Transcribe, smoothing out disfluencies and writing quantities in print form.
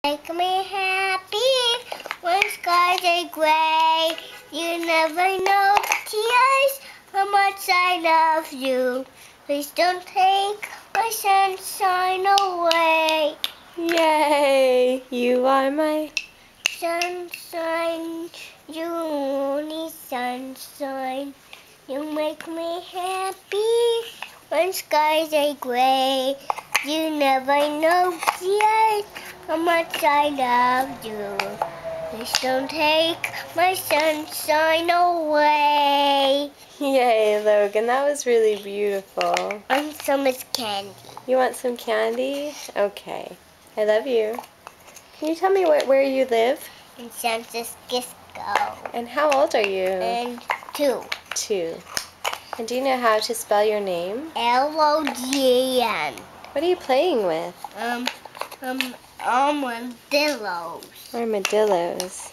Make me happy when skies are gray. You never know, tears, how much I love you. Please don't take my sunshine away. Yay! You are my sunshine, you only sunshine. You make me happy when skies are gray. You never know, dear, how much I love you. Please don't take my sunshine away. Yay, Logan, that was really beautiful. And so much candy. You want some candy? Okay. I love you. Can you tell me where you live? In San Francisco. And how old are you? And 2. 2. And do you know how to spell your name? Logan. What are you playing with? Armadillos. Armadillos.